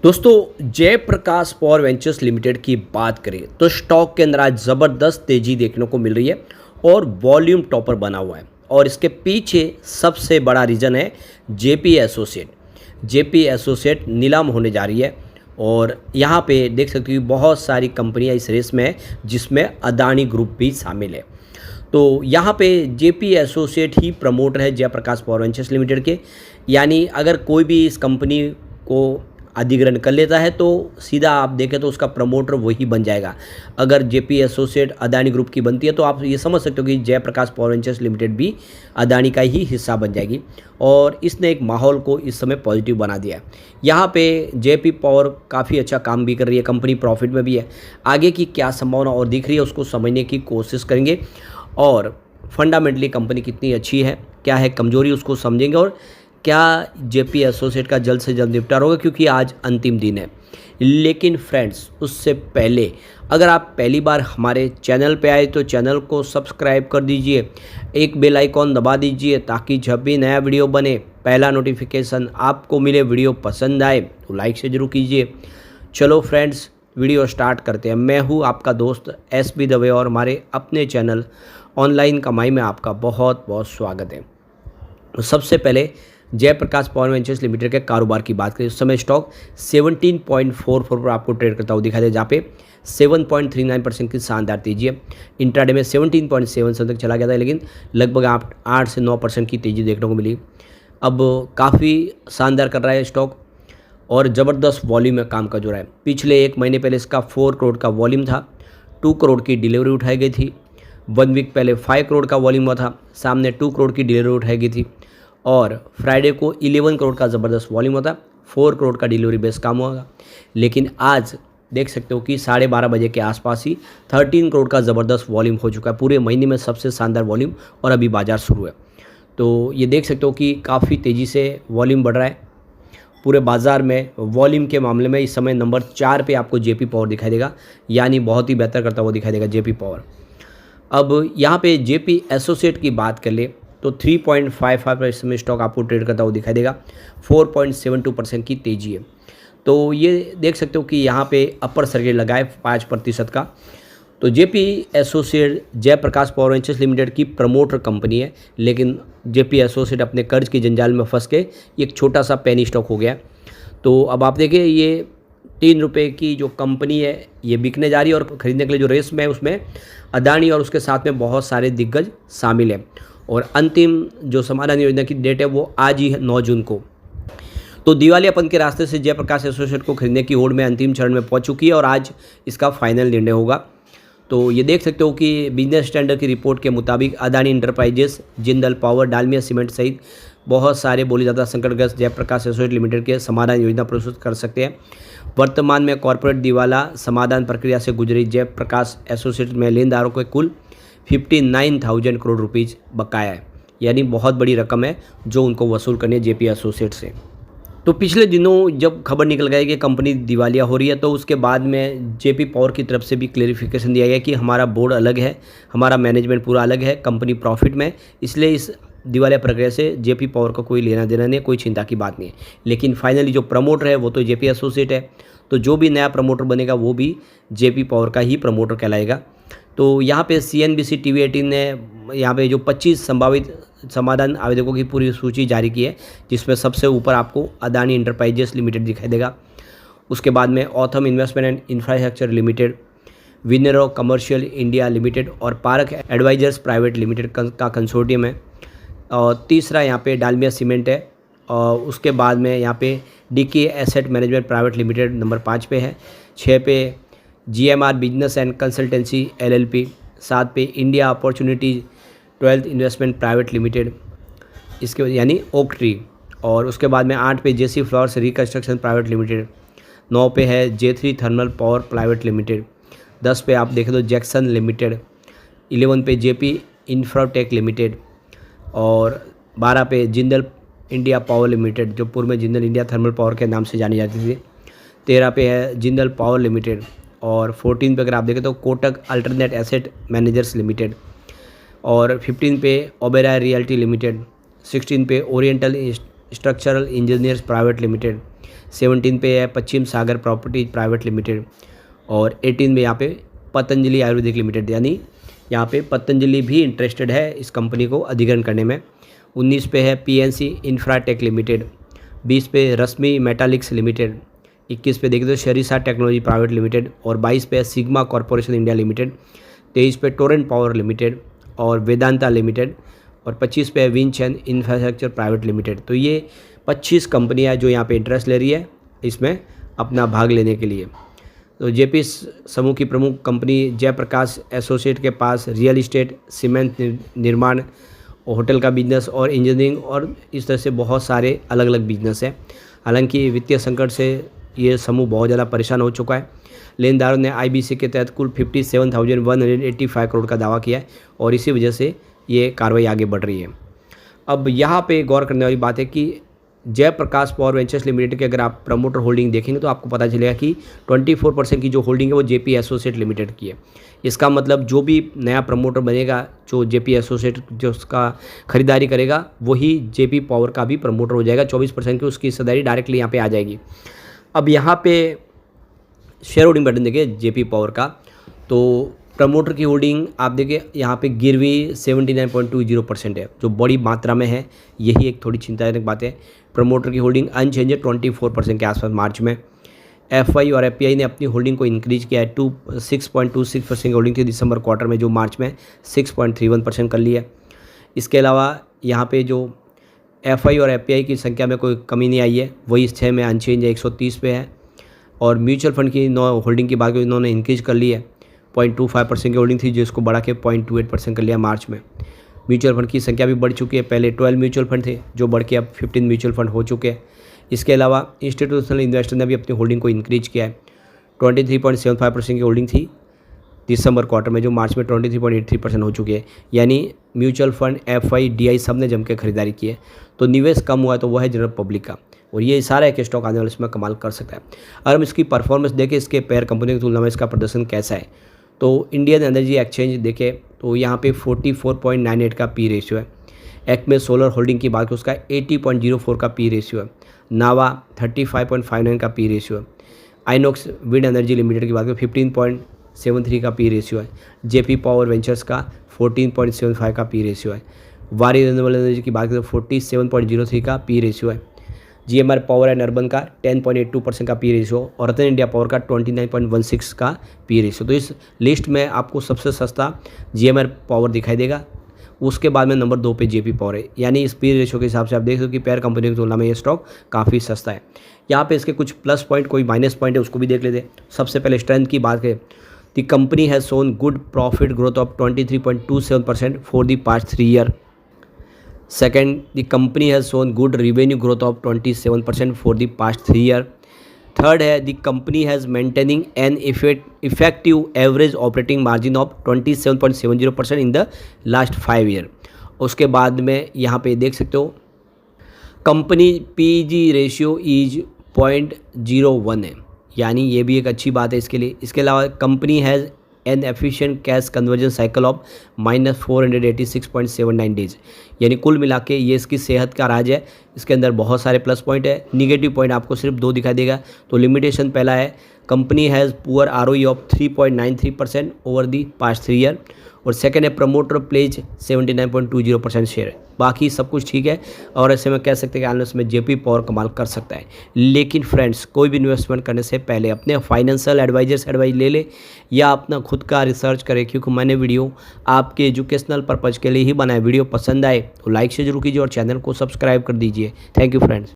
दोस्तों Jayaprakash power ventures limited की बात करें तो स्टॉक के अंदर आज ज़बरदस्त तेज़ी देखने को मिल रही है और वॉल्यूम टॉपर बना हुआ है। और इसके पीछे सबसे बड़ा रीज़न है जेपी एसोसिएट नीलाम होने जा रही है। और यहाँ पे देख सकते हो बहुत सारी कंपनियाँ इस रेस में है जिसमें अदानी ग्रुप भी शामिल है। तो यहाँ पे जेपी एसोसिएट ही प्रमोटर है जयप्रकाश पावर वेंचर्स लिमिटेड के। यानी अगर कोई भी इस कंपनी को अधिग्रहण कर लेता है तो सीधा आप देखें तो उसका प्रमोटर वही बन जाएगा। अगर जेपी एसोसिएट अदानी ग्रुप की बनती है तो आप ये समझ सकते हो कि जयप्रकाश पावर वेंचर्स लिमिटेड भी अदानी का ही हिस्सा बन जाएगी। और इसने एक माहौल को इस समय पॉजिटिव बना दिया है। यहाँ पे जेपी पावर काफ़ी अच्छा काम भी कर रही है, कंपनी प्रॉफिट में भी है। आगे की क्या संभावना और दिख रही है उसको समझने की कोशिश करेंगे और फंडामेंटली कंपनी कितनी अच्छी है, क्या है कमजोरी, उसको समझेंगे और क्या जेपी एसोसिएट का जल्द से जल्द निपटारा होगा, क्योंकि आज अंतिम दिन है। लेकिन फ्रेंड्स उससे पहले अगर आप पहली बार हमारे चैनल पे आए तो चैनल को सब्सक्राइब कर दीजिए, एक बेल आइकॉन दबा दीजिए ताकि जब भी नया वीडियो बने पहला नोटिफिकेशन आपको मिले। वीडियो पसंद आए तो लाइक से जरूर कीजिए। चलो फ्रेंड्स वीडियो स्टार्ट करते हैं। मैं हूँ आपका दोस्त SB दवे और हमारे अपने चैनल ऑनलाइन कमाई में आपका बहुत बहुत स्वागत है। तो सबसे पहले जयप्रकाश पावर वेंचर्स लिमिटेड के कारोबार की बात करें। उस समय स्टॉक 17.44 पर आपको ट्रेड करता हुआ दिखाई दे, जहाँ पे 7.39% की शानदार तेजी है। इंट्राडे में 17.77 तक चला गया था, लेकिन लगभग 8 से 9% की तेज़ी देखने को मिली। अब काफ़ी शानदार कर रहा है स्टॉक और ज़बरदस्त वॉल्यूम में काम कर जो रहा है। पिछले एक महीने पहले इसका 4 करोड़ का वॉल्यूम था, 2 करोड़ की डिलीवरी उठाई गई थी। 1 वीक पहले 5 करोड़ का वॉल्यूम हुआ था, सामने 2 करोड़ की डिलीवरी उठाई गई थी। और फ्राइडे को 11 करोड़ का ज़बरदस्त वॉल्यूम होता, 4 करोड़ का डिलीवरी बेस काम होगा। लेकिन आज देख सकते हो कि 12:30 बजे के आसपास ही 13 करोड़ का ज़बरदस्त वॉल्यूम हो चुका है। पूरे महीने में सबसे शानदार वॉल्यूम और अभी बाजार शुरू है। तो ये देख सकते हो कि काफ़ी तेज़ी से वॉल्यूम बढ़ रहा है पूरे बाज़ार में। वॉल्यूम के मामले में इस समय नंबर 4 पे आपको जेपी पावर दिखाई देगा, यानी बहुत ही बेहतर करता हुआ दिखाई देगा जेपी पावर। अब यहाँ पे जेपी एसोसिएट की बात कर ले तो 3.55 पर इसमें स्टॉक आपको ट्रेड करता हुआ दिखाई देगा। 4.72% की तेज़ी है। तो ये देख सकते हो कि यहाँ पे अपर सर्किट लगा है 5% का। तो JP associate Jaiprakash power ventures limited की प्रमोटर कंपनी है, लेकिन जेपी एसोसिएट अपने कर्ज के जंजाल में फंस के एक छोटा सा पेनी स्टॉक हो गया। तो अब आप देखिए ये 3 रुपये की जो कंपनी है ये बिकने जा रही है और ख़रीदने के लिए जो रेस में है उसमें अदानी और उसके साथ में बहुत सारे दिग्गज शामिल हैं। और अंतिम जो समाधान योजना की डेट है वो आज ही है 9 जून को। तो दिवालियापन के रास्ते से जयप्रकाश एसोसिएट को खरीदने की होड़ में अंतिम चरण में पहुंच चुकी है और आज इसका फाइनल निर्णय होगा। तो ये देख सकते हो कि बिजनेस स्टैंडर्ड की रिपोर्ट के मुताबिक Adani enterprises, Jindal power, Dalmia cement सहित बहुत सारे बोली ज़्यादा संकटग्रस्त जयप्रकाश एसोसिएट लिमिटेड के समाधान योजना प्रस्तुत कर सकते हैं। वर्तमान में कॉरपोरेट दिवाला समाधान प्रक्रिया से गुजरी जयप्रकाश एसोसिएट में लेनदारों के कुल 59,000 करोड़ रुपीज़ बकाया है, यानी बहुत बड़ी रकम है जो उनको वसूल करनी है जेपी एसोसिएट से। तो पिछले दिनों जब खबर निकल गई कि कंपनी दिवालिया हो रही है तो उसके बाद में जेपी पावर की तरफ से भी क्लेरिफिकेशन दिया गया कि हमारा बोर्ड अलग है, हमारा मैनेजमेंट पूरा अलग है, कंपनी प्रॉफिट में, इसलिए इस दिवालिया प्रक्रिया से जेपी पावर का कोई लेना देना नहीं है, कोई चिंता की बात नहीं है। लेकिन फाइनली जो प्रमोटर है वो तो जेपी एसोसिएट है, तो जो भी नया प्रमोटर बनेगा वो भी जेपी पावर का ही प्रमोटर कहलाएगा। तो यहाँ पे CNBC TV 18 ने यहाँ पे जो 25 संभावित समाधान आवेदकों की पूरी सूची जारी की है, जिसमें सबसे ऊपर आपको अदानी इंटरप्राइजेस लिमिटेड दिखाई देगा। उसके बाद में Autham investment and infrastructure limited, Winro commercial India limited और पार्क एडवाइजर्स प्राइवेट लिमिटेड का कंसोर्टियम है। और तीसरा यहाँ पे डालमिया सीमेंट है। और उसके बाद में यहाँ पे DK asset management private limited number 5 पे है। 6 पे GMR business and consultancy LLP, 7 पे India opportunity 12th investment private limited, इसके यानी ओक ट्री। और उसके बाद में 8 पे JC flowers reconstruction private limited, 9 पे है J3 thermal power private limited, 10 पे आप देखें तो जैक्सन लिमिटेड, 11 पे JP इंफ्राटेक लिमिटेड और 12 पे जिंदल इंडिया पावर लिमिटेड जो पूर्व में जिंदल इंडिया थर्मल पावर के नाम से जानी जाती थी। 13 पे है जिंदल पावर लिमिटेड और 14 पे अगर आप देखें तो Kotak alternate asset managers limited और 15 पे ओबेराय रियल्टी लिमिटेड, 16 पे oriental structural engineers private limited, 17 पे है पश्चिम सागर प्रॉपर्टीज प्राइवेट लिमिटेड, और 18 में यहाँ पे पतंजलि आयुर्वेदिक लिमिटेड, यानी यहाँ पे पतंजलि भी इंटरेस्टेड है इस कंपनी को अधिग्रहण करने में। 19 पे है PNC इंफ्राटेक लिमिटेड, 20 पे रश्मि मेटालिक्स लिमिटेड, 21 पे देखें तो शरीसा टेक्नोलॉजी प्राइवेट लिमिटेड, और 22 पे सिग्मा कॉरपोरेशन इंडिया लिमिटेड, 23 पे टोरेंट पावर लिमिटेड और वेदांता लिमिटेड, और 25 पे विंचन इंफ्रास्ट्रक्चर प्राइवेट लिमिटेड। तो ये 25 कंपनियां जो यहाँ पे इंटरेस्ट ले रही है इसमें अपना भाग लेने के लिए। तो जेपी समूह की प्रमुख कंपनी जयप्रकाश एसोसिएट के पास रियल इस्टेट, सीमेंट निर्माण, होटल का बिजनेस और इंजीनियरिंग और इस तरह से बहुत सारे अलग अलग बिजनेस हैं। हालांकि वित्तीय संकट से ये समूह बहुत ज़्यादा परेशान हो चुका है। लेनदारों ने IBC के तहत कुल 57,185 करोड़ का दावा किया है और इसी वजह से ये कार्रवाई आगे बढ़ रही है। अब यहाँ पे गौर करने वाली बात है कि जयप्रकाश पावर वेंचर्स लिमिटेड के अगर आप प्रमोटर होल्डिंग देखेंगे तो आपको पता चलेगा कि 24% की जो होल्डिंग है वो जेपी एसोसिएट लिमिटेड की है। इसका मतलब जो भी नया प्रमोटर बनेगा, जो जेपी एसोसिएट जो उसका खरीदारी करेगा, वही जेपी पावर का भी प्रमोटर हो जाएगा। 24% की उसकी हिस्सेदारी डायरेक्टली यहाँ पे आ जाएगी। अब यहाँ पे शेयर होल्डिंग पैटर्न देखिए जेपी पावर का, तो प्रमोटर की होल्डिंग आप देखिए यहाँ पे गिरवी 79.20% है, जो बड़ी मात्रा में है। यही एक थोड़ी चिंताजनक बात है। प्रमोटर की होल्डिंग अनचेंज है 24% के आसपास मार्च में। FI और FPI ने अपनी होल्डिंग को इंक्रीज किया है। 6.26% की होल्डिंग थी दिसंबर क्वार्टर में, जो मार्च में 6.31% कर ली है। इसके अलावा यहाँ पे जो FI और FPI की संख्या में कोई कमी नहीं आई है, वही इस 6 में अनचेंज है, 130 पे है। और म्यूचुअल फंड की होल्डिंग की बात इन्होंने इंक्रीज कर ली है। 0.25% की होल्डिंग थी जिसको बढ़ा के 0.28% कर लिया मार्च में। म्यूचुअल फंड की संख्या भी बढ़ चुकी है। पहले 12 म्यूचुअल फंड थे जो बढ़ के अब 15 म्यूचुअल फंड हो चुके हैं। इसके अलावा इंस्टीट्यूशनल इन्वेस्टर ने भी अपनी होल्डिंग को इंक्रीज किया है। 23.75% की होल्डिंग थी दिसंबर क्वार्टर में, जो मार्च में 23.83% हो चुकी है। यानी म्यूचुअल फंड, FI, DI सब ने जम के खरीदारी की है। तो निवेश कम हुआ है तो वह है जनरल पब्लिक का, और ये सारा एक स्टॉक आने वाले इसमें कमाल कर सकता है। अगर हम इसकी परफॉर्मेंस देखें, इसके पेयर कंपनी की तुलना में इसका प्रदर्शन कैसा है, तो इंडियन एनर्जी एक्सचेंज देखें तो यहाँ पे 44.98 का P रेशियो है। एक्मे सोलर होल्डिंग की बात करें उसका 80.04 का P रेशियो है। नावा 35.59 का P रेशियो है। आइनॉक्स विंड एनर्जी लिमिटेड की बात करें 15.73 का P रेशियो है। जेपी पावर वेंचर्स का 14.75 का P रेशियो है। वारी रिन्यूएबल एनर्जी की बात करें 47.03 का P रेशियो है। GMR पावर एंड अर्बन का 10.82% का P रेशियो और रतन इंडिया पावर का 29.16 का P रेशियो। तो इस लिस्ट में आपको सबसे सस्ता GMR पावर दिखाई देगा, उसके बाद में नंबर 2 पे जेपी पावर है। यानी इस P रेशियो के हिसाब से आप देख सकते हो कि पेयर कंपनी की तुलना में ये स्टॉक काफ़ी सस्ता है। यहाँ पे इसके कुछ प्लस पॉइंट, कोई माइनस पॉइंट है, उसको भी देख लेते हैं। सबसे पहले स्ट्रेंथ की बात करें, the company has shown good profit growth of 23.27% for the past 3 year. Second, the company has shown good revenue growth of 27% for the past 3 years. Third है, the company has maintaining an effective average operating margin of 27.70% in the last 5 years. उसके बाद में यहाँ पे देख सकते हो company PEG ratio is 0.01 है, यानी ये भी एक अच्छी बात है इसके लिए। इसके अलावा company has an efficient cash conversion cycle of -486.79 days, यानी कुल मिला के ये इसकी सेहत का राज है। इसके अंदर बहुत सारे प्लस पॉइंट है। निगेटिव पॉइंट आपको सिर्फ 2 दिखाई देगा। तो लिमिटेशन पहला है, company has poor ROE of 3.93% over the past 3 year, और सेकेंड है प्रमोटर प्लेज 79.20% शेयर। बाकी सब कुछ ठीक है, और ऐसे में कह सकते हैं कि एनालिस्ट में जेपी पावर कमाल कर सकता है। लेकिन फ्रेंड्स, कोई भी इन्वेस्टमेंट करने से पहले अपने फाइनेंशियल एडवाइजर से एडवाइस ले ले या अपना खुद का रिसर्च करें, क्योंकि मैंने वीडियो आपके एजुकेशनल पर्पज़ के लिए ही बनाया। वीडियो पसंद आए तो लाइक से जरूर कीजिए और चैनल को सब्सक्राइब कर दीजिए। Thank you friends.